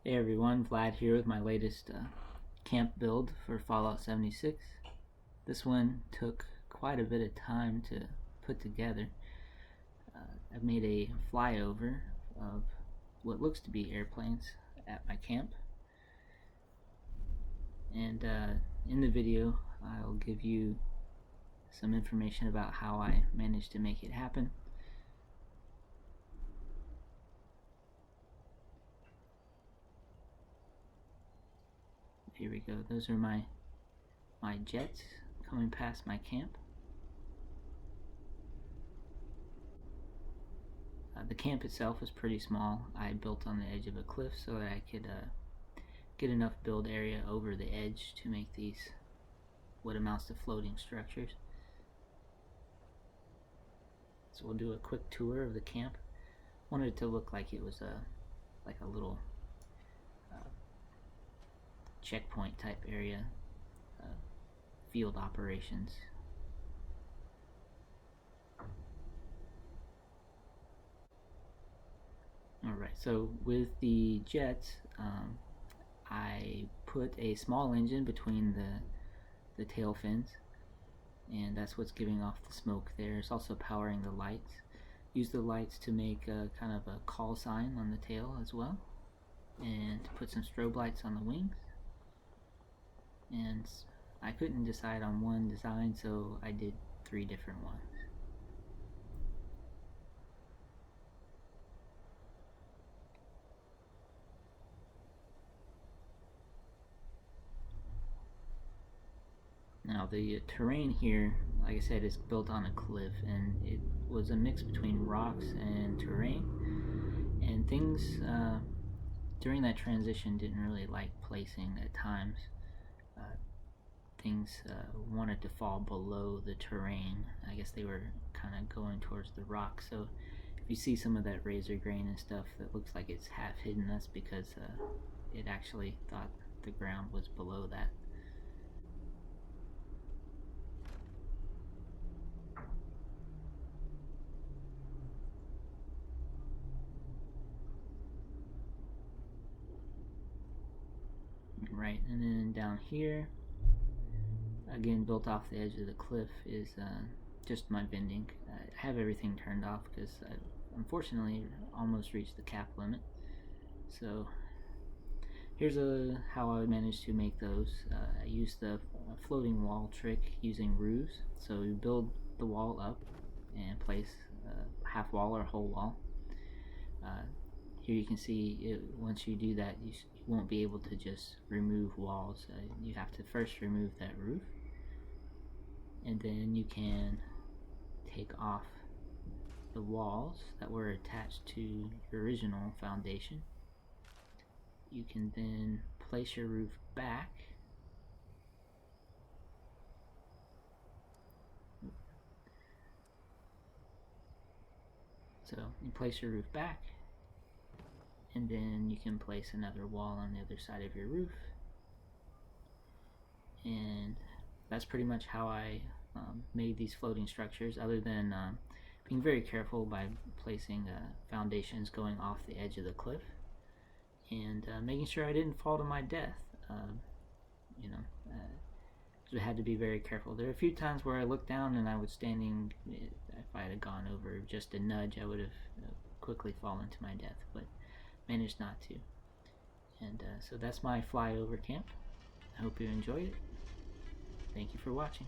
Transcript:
Hey everyone, Vlad here with my latest camp build for Fallout 76. This one took quite a bit of time to put together. I've made a flyover of what looks to be airplanes at my camp. And in the video, I'll give you some information about how I managed to make it happen. Here we go. Those are my jets coming past my camp. The camp itself is pretty small. I built on the edge of a cliff so that I could get enough build area over the edge to make these what amounts to floating structures. So we'll do a quick tour of the camp. Wanted it to look like it was like a little checkpoint type area, field operations. Alright, so with the jets, I put a small engine between the tail fins, and that's what's giving off the smoke there. It's also powering the lights. Use the lights to make a kind of a call sign on the tail as well, and to put some strobe lights on the wings. And I couldn't decide on one design, so I did 3 different ones. Now the terrain here, like I said, is built on a cliff, and it was a mix between rocks and terrain, and things during that transition didn't really like placing at times. Things wanted to fall below the terrain. I guess they were kind of going towards the rock, so if you see some of that razor grain and stuff that looks like it's half hidden, that's because it actually thought the ground was below that. Right, and then down here, again built off the edge of the cliff, is just my vending. I have everything turned off because I unfortunately almost reached the cap limit. So here's how I managed to make those. I used the floating wall trick using roofs. So you build the wall up and place half wall or whole wall. Here you can see once you do that, you won't be able to just remove walls. You have to first remove that roof, and then you can take off the walls that were attached to your original foundation. You can then place your roof back. So you place your roof back, and then you can place another wall on the other side of your roof. And that's pretty much how I made these floating structures, other than being very careful by placing foundations going off the edge of the cliff, and making sure I didn't fall to my death. I had to be very careful. There are a few times where I looked down and I was standing, if I had gone over just a nudge, I would have quickly fallen to my death, but managed not to. And so that's my flyover camp. I hope you enjoyed it. Thank you for watching.